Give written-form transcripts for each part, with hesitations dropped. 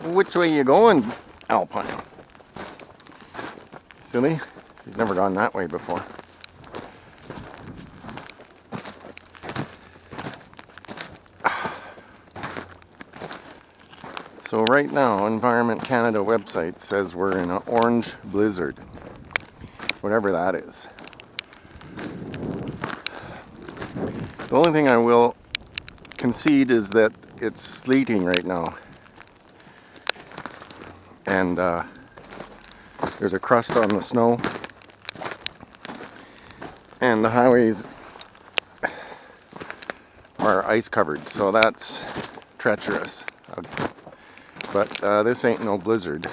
Which way you going, Alpine? Silly? She's never gone that way before. So right now, Environment Canada website says we're in an orange blizzard. Whatever that is. The only thing I will concede is that it's sleeting right now. And there's a crust on the snow. And the highways are ice covered, so that's treacherous. But this ain't no blizzard.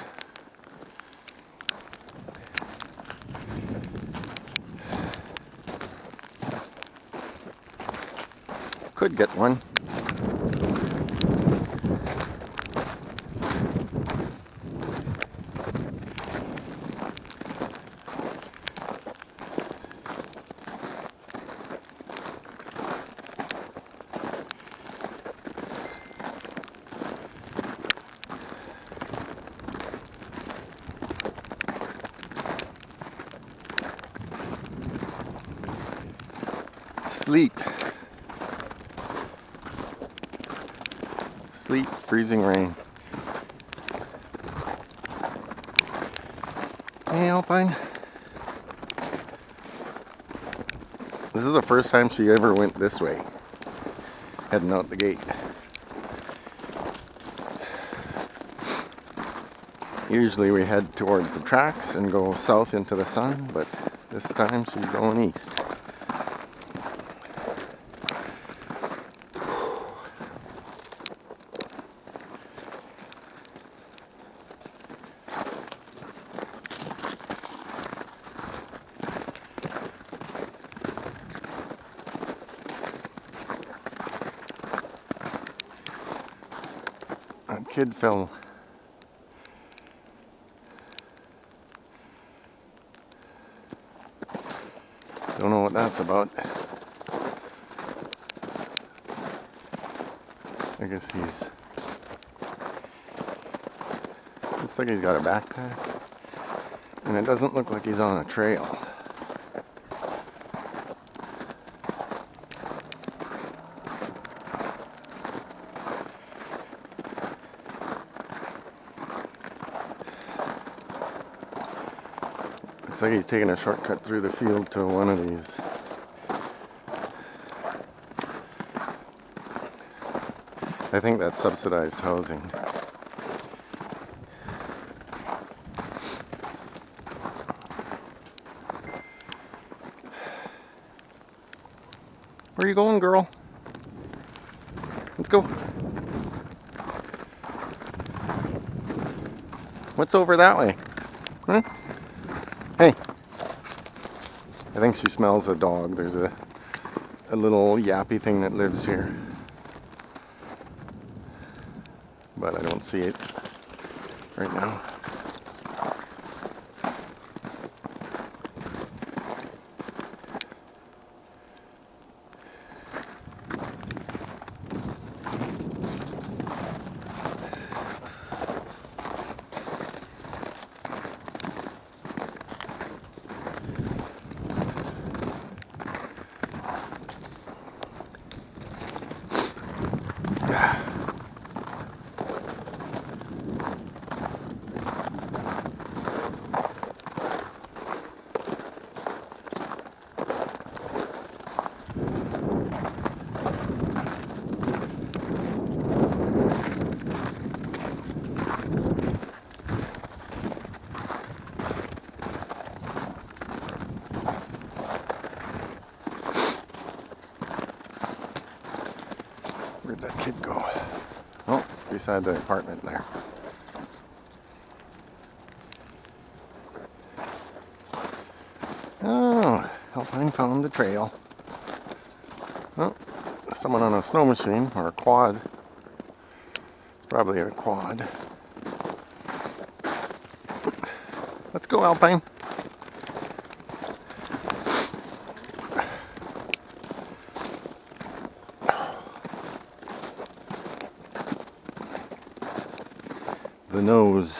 Could get one. Sleet. Sleet, freezing rain. Hey, Alpine. This is the first time she ever went this way, heading out the gate. Usually we head towards the tracks and go south into the sun, but this time she's going east. That kid fell. Don't know what that's about. I guess looks like he's got a backpack. And it doesn't look like he's on a trail. Looks like he's taking a shortcut through the field to one of these. I think that's subsidized housing. Where are you going, girl? Let's go. What's over that way? Huh? Hey. I think she smells a dog. There's a little yappy thing that lives here. But I don't see it right now. Where'd that kid go? Oh, beside the apartment there. Oh, Alpine found the trail. Oh, someone on a snow machine or a quad. It's probably a quad. Let's go, Alpine. the nose.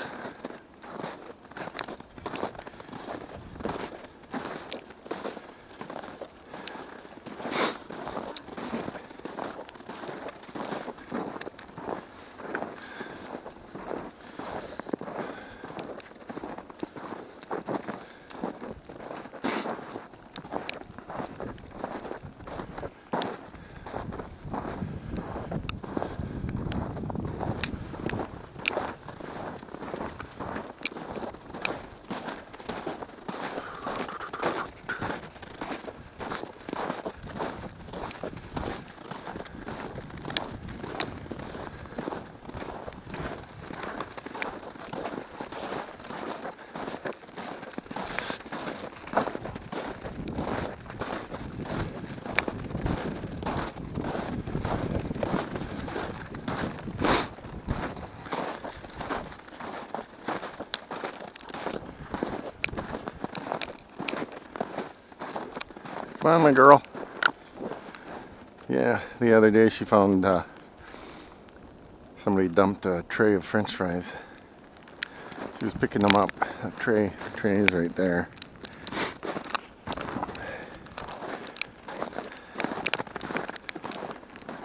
Come on, my girl. Yeah, the other day she found somebody dumped a tray of French fries. She was picking them up. The tray is right there.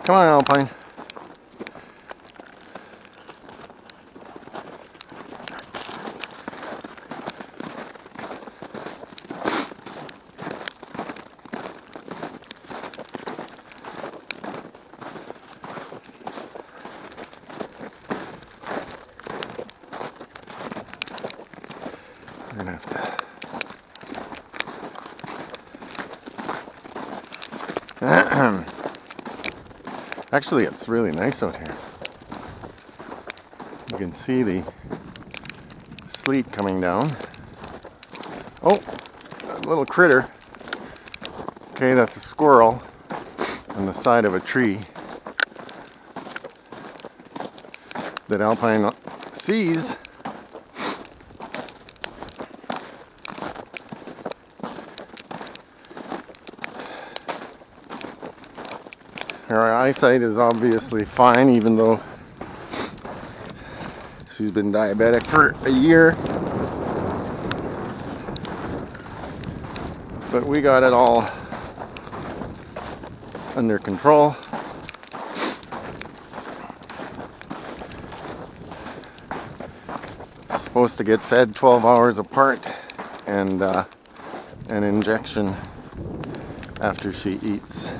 Come on, Alpine. We're gonna have to... Actually, it's really nice out here. You can see the sleet coming down. Oh, a little critter. Okay, that's a squirrel on the side of a tree that Alpine sees. Her eyesight is obviously fine, even though she's been diabetic for a year. But we got it all under control. Supposed to get fed 12 hours apart and an injection after she eats.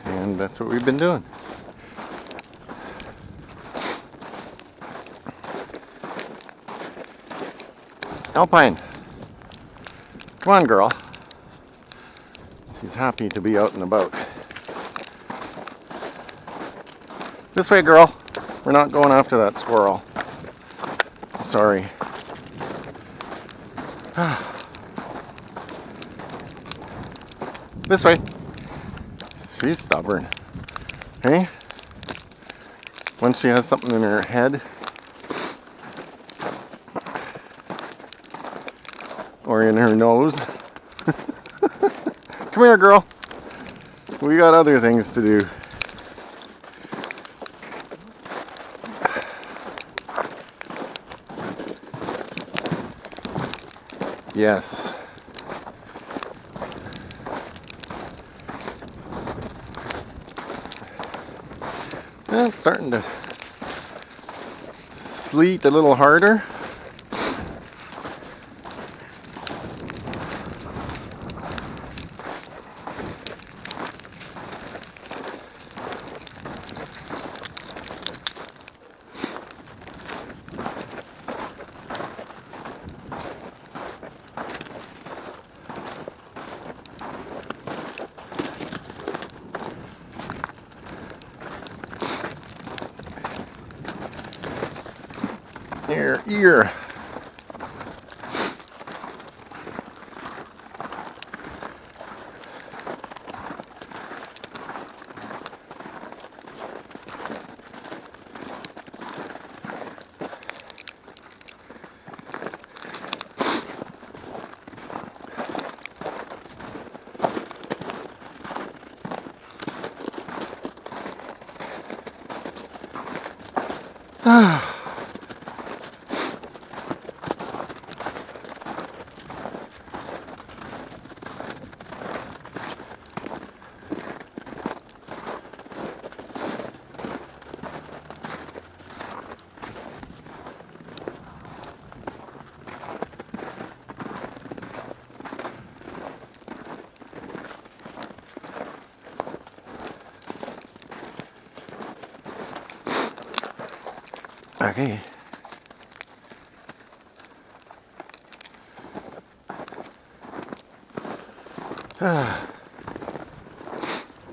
And that's what we've been doing. Alpine, come on, girl. She's happy to be out and about. This way, girl. We're not going after that squirrel. I'm sorry. This way. She's stubborn. Hey? Once she has something in her head, or in her nose. Come here, girl. We got other things to do. Yes. Well, it's starting to sleet a little harder. Ear. Okay. Ah.